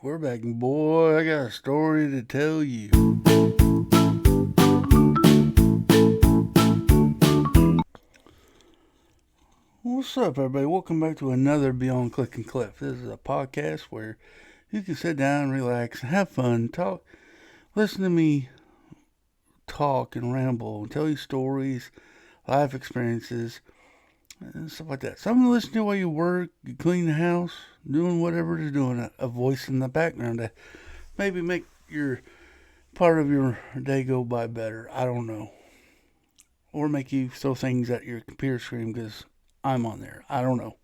We're back, and boy, I got a story to tell you. What's up, everybody? Welcome back to another Beyond Click and Cliff. This is a podcast where you can sit down, relax, and have fun, talk, listen to me talk and ramble, and tell you stories, life experiences, and stuff like that. Something to listen to while you work, you clean the house, doing whatever it is doing. A voice in the background to maybe make your part of your day go by better. I don't know. Or make you throw things at your computer screen because I'm on there. I don't know.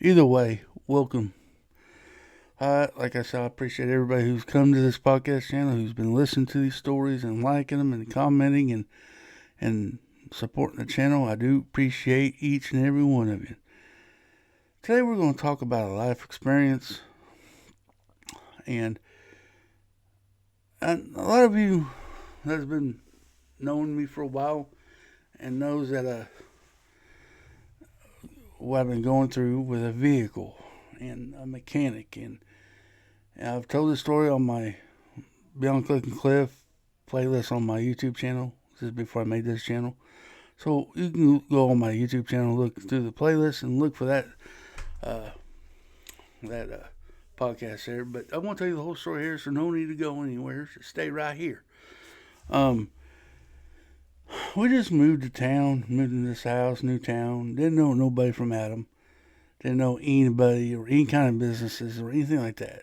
Either way, welcome. Like I said, I appreciate everybody who's come to this podcast channel, who's been listening to these stories and liking them and commenting and supporting the channel. I do appreciate each and every one of you. Today we're going to talk about a life experience. And a lot of you that's been knowing me for a while and knows that what I've been going through with a vehicle and a mechanic. And I've told this story on my Beyond Click and Cliff playlist on my YouTube channel. This is before I made this channel. So you can go on my YouTube channel, look through the playlist, and look for that podcast there. But I won't tell you the whole story here, so no need to go anywhere. Just stay right here. We just moved to town, moved into this house, new town. Didn't know nobody from Adam. Didn't know anybody or any kind of businesses or anything like that.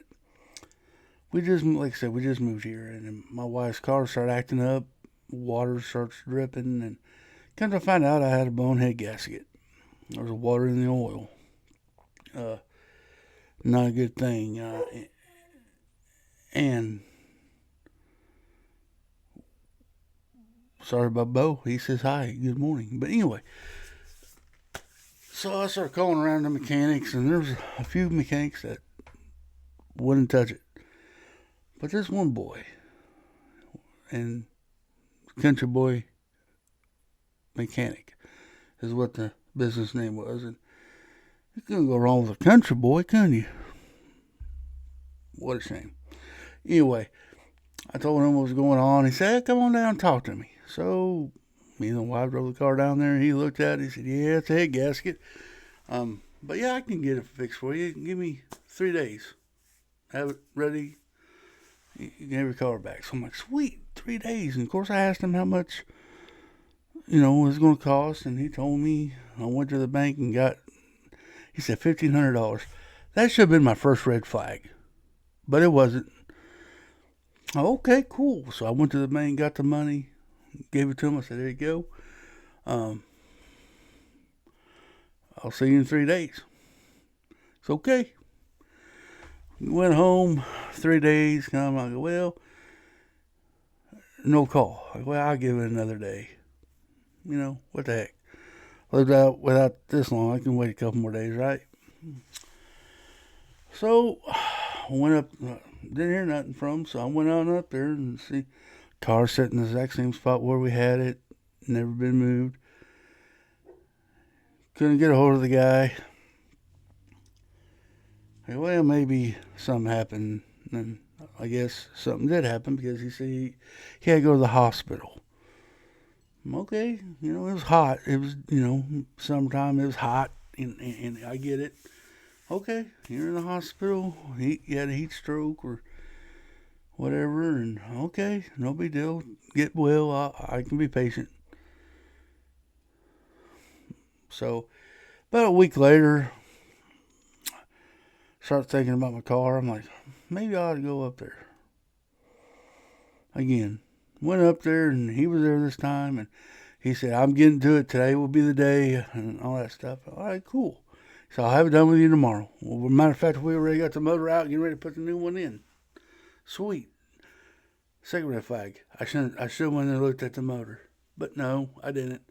We just, like I said, we just moved here, and my wife's car started acting up. Water starts dripping, and come to find out I had a bonehead gasket. There was water in the oil. Not a good thing. And sorry about Bo. He says hi, good morning. But anyway, so I started calling around the mechanics, and there's a few mechanics that wouldn't touch it. But this one boy, and Country Boy Mechanic is what the business name was. And you couldn't go wrong with a Country Boy, couldn't you? What a shame. Anyway, I told him what was going on. He said, hey, come on down and talk to me. So, me and the wife drove the car down there, and he looked at it. He said, yeah, it's a head gasket. But yeah, I can get it fixed for you. Give me 3 days. Have it ready. You can have your car back. So I'm like, sweet, 3 days. And of course, I asked him how much, it was going to cost. And he told me. I went to the bank and he said $1,500. That should have been my first red flag. But it wasn't. Okay, cool. So I went to the bank, got the money, gave it to him. I said, there you go. I'll see you in 3 days. It's okay. Went home, 3 days, come. I go, well, no call. I go, well, I'll give it another day. What the heck? Lived out without this long. I can wait a couple more days, right? So, went up, didn't hear nothing from him, so I went on up there and see car sitting in the exact same spot where we had it, never been moved. Couldn't get a hold of the guy. Well, maybe something happened, and I guess something did happen because he said he had to go to the hospital. Okay, it was hot. It was, summertime, it was hot, and I get it. Okay, you're in the hospital, you had a heat stroke or whatever, and okay, no big deal. Get well, I can be patient. So, about a week later, start thinking about my car. I'm like, maybe I ought to go up there. Again, went up there, and he was there this time, and he said, I'm getting to it. Today will be the day, and all that stuff. All right, cool. So I'll have it done with you tomorrow. Well, matter of fact, we already got the motor out, getting ready to put the new one in. Sweet. Second red flag. I should have went and looked at the motor. But no, I didn't.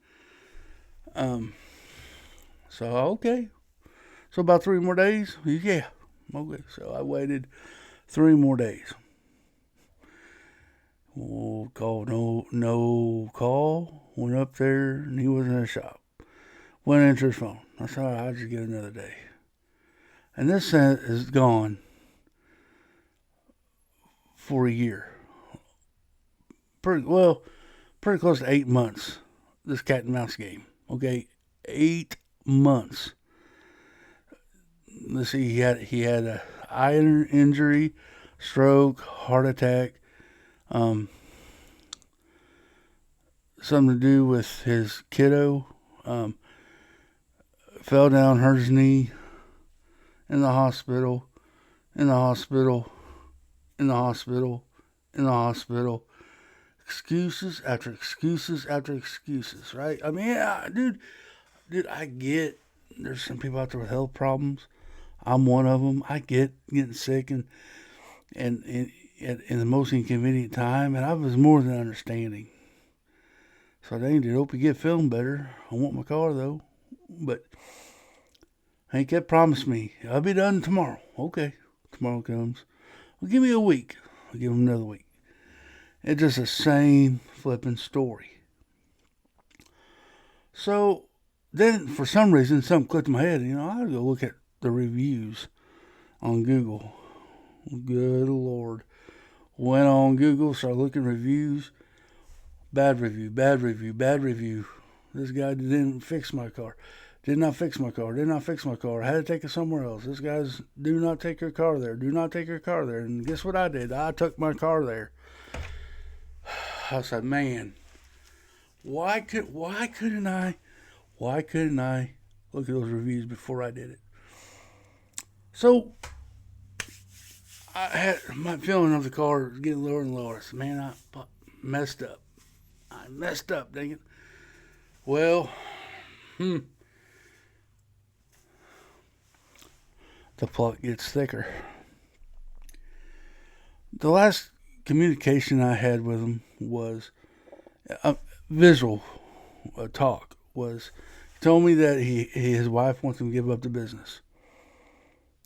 So, okay. So about 3 more days? Yeah. Okay. So I waited 3 more days. Oh, call, no call. Went up there, and he was in the shop. Went into his phone. I said, all right, I'll just get another day. And this is gone for a year. Pretty close to 8 months. This cat and mouse game. Okay, 8 months. Let's see. He had a eye injury, stroke, heart attack. Um, Something to do with his kiddo. Fell down, hurt his knee. In the hospital. In the hospital. In the hospital. In the hospital. Excuses after excuses after excuses, right? I mean, yeah, dude, I get there's some people out there with health problems. I'm one of them. I get getting sick and in the most inconvenient time, and I was more than understanding. So dang, dude, hope you get feeling better. I want my car though, but Hank had promised me I'll be done tomorrow. Okay, tomorrow comes. Well, give me a week. I'll give him another week. It's just the same flipping story. So then, for some reason, something clicked in my head. I had to go look at the reviews on Google. Good Lord. Went on Google, started looking at reviews. Bad review, bad review, bad review. This guy didn't fix my car. Did not fix my car. Did not fix my car. I had to take it somewhere else. This guy's, do not take your car there. Do not take your car there. And guess what I did? I took my car there. I said, man, why couldn't I look at those reviews before I did it? So I had my feeling of the car was getting lower and lower. I said, man, I messed up. I messed up, dang it. Well, the plot gets thicker. The last communication I had with him was visual talk. He told me that his wife wants him to give up the business.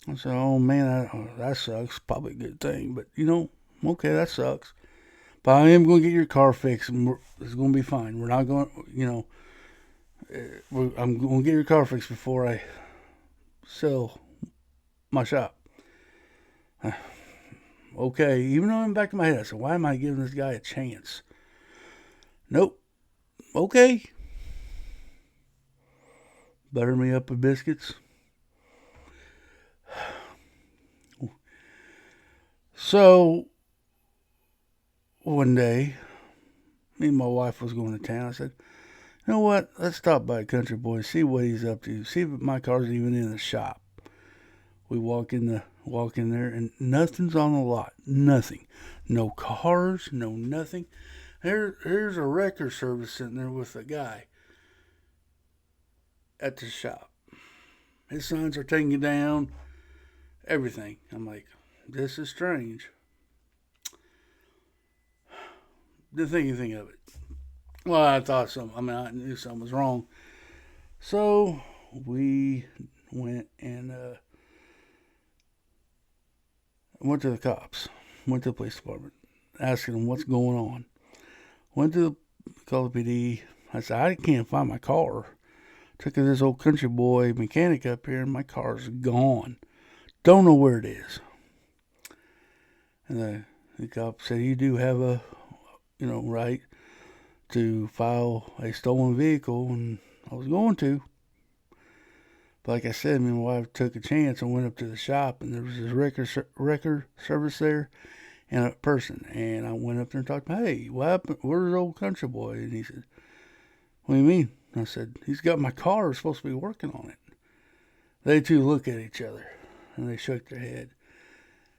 I said, oh man, that sucks. Probably a good thing, but okay, that sucks. But I am going to get your car fixed, and it's going to be fine. We're not going, I'm going to get your car fixed before I sell my shop. Okay, even though in the back of my head, I said, why am I giving this guy a chance? Nope. Okay. Butter me up with biscuits. So, one day, me and my wife was going to town. I said, you know what? Let's stop by Country Boy, see what he's up to, see if my car's even in the shop. We walk in there, and nothing's on the lot. Nothing. No cars, no nothing. Here's a wrecker service sitting there with a guy at the shop. His signs are taken down. Everything. I'm like, this is strange. Didn't think anything of it. Well, I thought I knew something was wrong. So we went and went to the cops. Went to the police department, asking them what's going on. Went to call the PD. I said, I can't find my car. Took this old Country Boy mechanic up here, and my car's gone. Don't know where it is. And the cop said, you do have a, right to file a stolen vehicle, and I was going to. But like I said, me and my wife took a chance and went up to the shop, and there was this wrecker service there and a person. And I went up there and talked to him, hey, what happened? Where's old Country Boy? And he said, what do you mean? I said, he's got my car. We're supposed to be working on it. They two looked at each other, and they shook their head.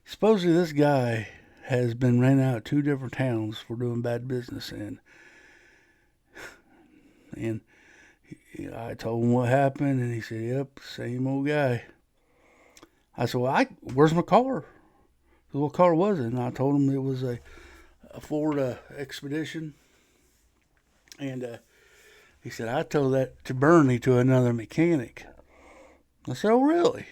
Supposedly this guy has been ran out of 2 different towns for doing bad business, and I told him what happened, and he said, yep, same old guy. I said, well, where's my car? What car was it? And I told him it was a Ford Expedition. And he said, I told that to Bernie, to another mechanic. I said, oh, really?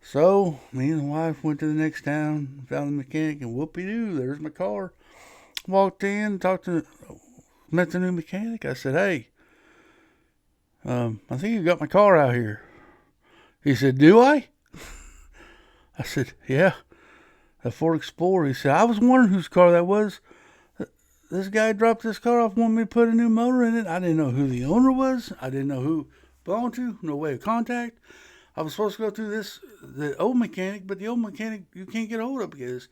So, me and the wife went to the next town, found the mechanic, and whoopee-doo, there's my car. Walked in, met the new mechanic. I said, hey, I think you got my car out here. He said, do I? I said, yeah. a Ford Explorer. He said, I was wondering whose car that was. This guy dropped this car off, wanted me to put a new motor in it. I didn't know who the owner was. I didn't know who it belonged to. No way of contact. I was supposed to go through the old mechanic, but the old mechanic you can't get a hold of because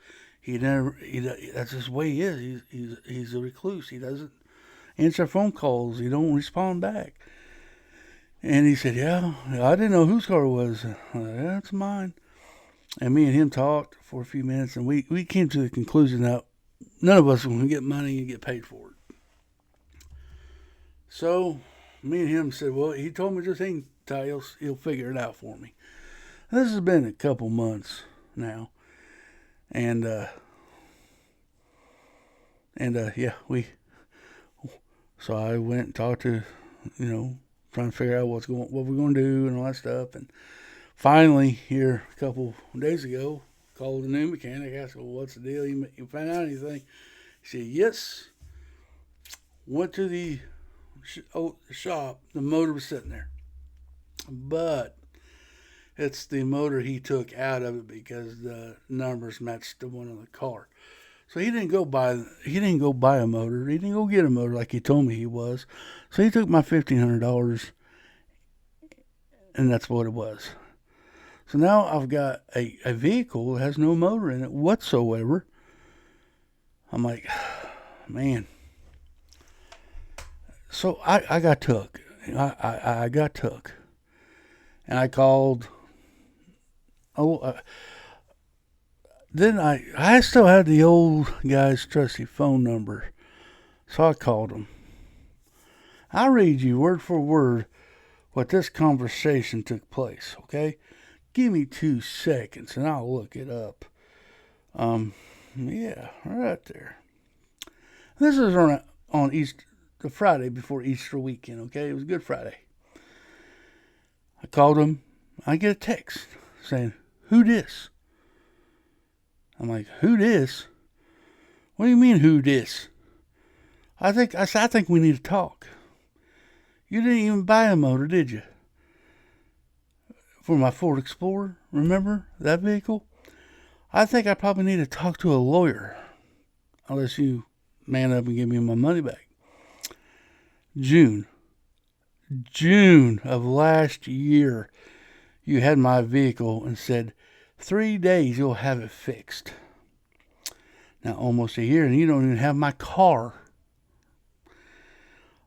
that's just the way he is. He's a recluse. He doesn't answer phone calls. He don't respond back. And he said, yeah, I didn't know whose car it was. Yeah, it's mine. And me and him talked for a few minutes, and we came to the conclusion that none of us are going to get money and get paid for it. So me and him said, well, he told me just hang tight, he'll figure it out for me. And this has been a couple months now. And yeah, so I went and talked to, trying to figure out what we're going to do and all that stuff. And finally, here a couple days ago, called the new mechanic. I said, well, what's the deal? You find out anything? He said, yes. Went to the shop. The motor was sitting there. But it's the motor he took out of it because the numbers matched the one on the car. So he didn't go buy a motor. He didn't go get a motor like he told me he was. So he took my $1,500, and that's what it was. So now I've got a vehicle that has no motor in it whatsoever. I'm like, man. So I got took. I got took. And I called. Then I still had the old guy's trusty phone number. So I called him. I'll read you word for word what this conversation took place, okay? Give me 2 seconds and I'll look it up. Yeah, right there. This is on the Friday before Easter weekend, okay? It was Good Friday. I called him. I get a text saying, who dis? I'm like, who dis? What do you mean, who dis? I think we need to talk. You didn't even buy a motor, did you? For my Ford Explorer, remember that vehicle? I think I probably need to talk to a lawyer. Unless you man up and give me my money back. June of last year, you had my vehicle and said, 3 days you'll have it fixed. Now almost a year and you don't even have my car.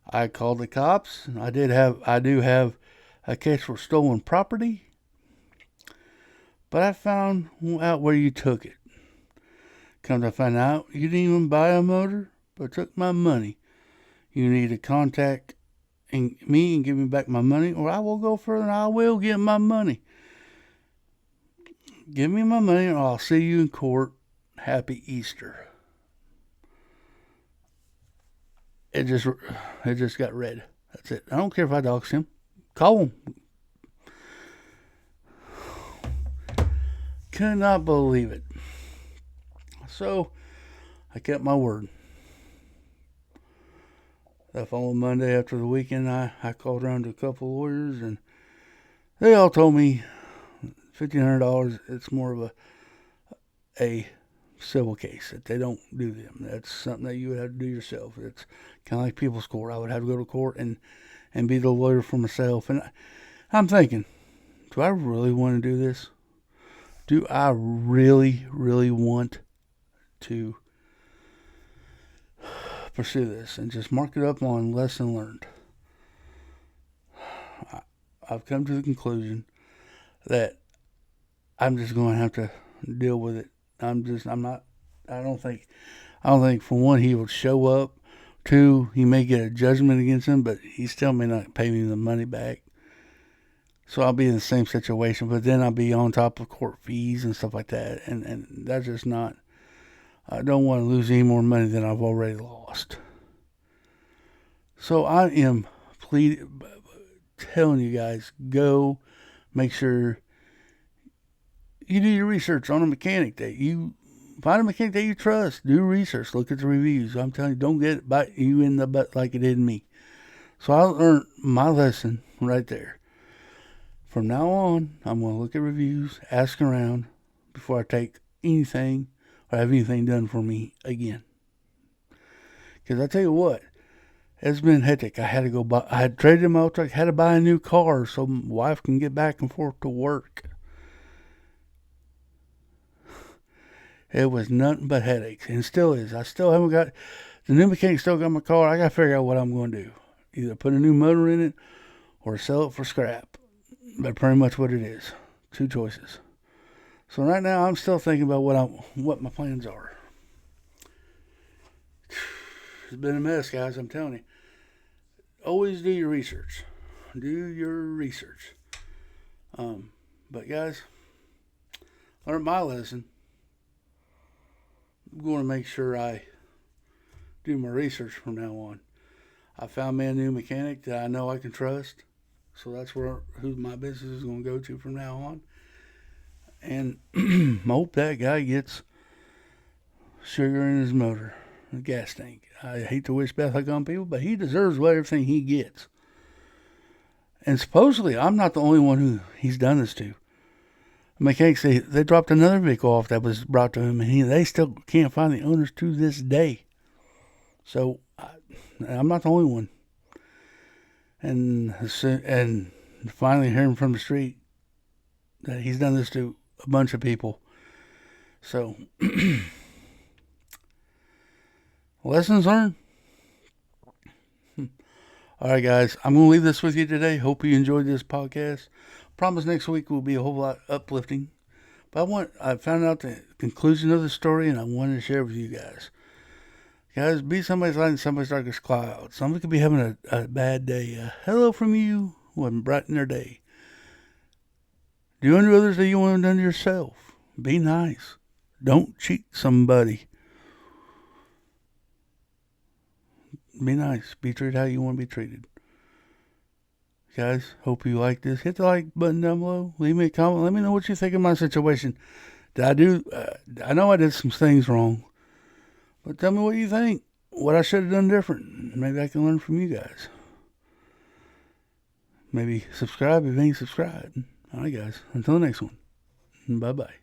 I called the cops. I do have a case for stolen property. But I found out where you took it. Come to find out, you didn't even buy a motor, but took my money. You need to contact me and give me back my money, or I will go further and I will get my money. Give me my money or I'll see you in court. Happy Easter. It just got red. That's it. I don't care if I dox him. Call him. Could not believe it. So I kept my word. That following Monday after the weekend, I called around to a couple of lawyers and they all told me $1,500, it's more of a civil case, that they don't do them. That's something that you would have to do yourself. It's kind of like people's court. I would have to go to court and be the lawyer for myself. And I'm thinking, do I really want to do this? Do I really, really want to pursue this and just mark it up on lesson learned? I've come to the conclusion that I'm just going to have to deal with it. I don't think for one he will show up. 2, he may get a judgment against him, but he still may not pay me the money back. So I'll be in the same situation, but then I'll be on top of court fees and stuff like that. And that's just not, I don't want to lose any more money than I've already lost. So I am telling you guys, go make sure you do your research on a mechanic that you find a mechanic that you trust. Do research. Look at the reviews. I'm telling you, don't get it bite you in the butt like it did me. So I learned my lesson right there. From now on, I'm going to look at reviews, ask around before I take anything or have anything done for me again. Because I tell you what, it's been hectic. I had to go buy. I had traded in my old truck. Had to buy a new car so my wife can get back and forth to work. It was nothing but headaches, and still is. I still haven't got the new mechanic. Still got my car. I got to figure out what I'm going to do. Either put a new motor in it or sell it for scrap. But pretty much what it is. Two choices. So right now I'm still thinking about what my plans are. It's been a mess, guys. I'm telling you. Always do your research. Do your research. But guys, learn my lesson. I'm going to make sure I do my research from now on. I found me a new mechanic that I know I can trust. So that's who my business is going to go to from now on. And I hope that guy gets sugar in his motor, the gas tank. I hate to wish bad luck on people, but he deserves everything he gets. And supposedly, I'm not the only one who he's done this to. Mechanics say they dropped another vehicle off that was brought to him, and they still can't find the owners to this day. So I'm not the only one. And finally hearing from the street that he's done this to a bunch of people. So lessons learned. All right, guys, I'm going to leave this with you today. Hope you enjoyed this podcast. Promise next week will be a whole lot uplifting. But I found out the conclusion of the story, and I wanted to share it with you guys. Guys, be somebody's light in somebody's darkest cloud. Somebody could be having a bad day. A hello from you would brighten their day. Do unto others that you want done to yourself. Be nice. Don't cheat somebody. Be nice. Be treated how you want to be treated. Guys, hope you like this. Hit the like button down below. Leave me a comment. Let me know what you think of my situation. I know I did some things wrong. But tell me what you think. What I should have done different. Maybe I can learn from you guys. Maybe subscribe if you ain't subscribed. All right, guys. Until the next one. Bye-bye.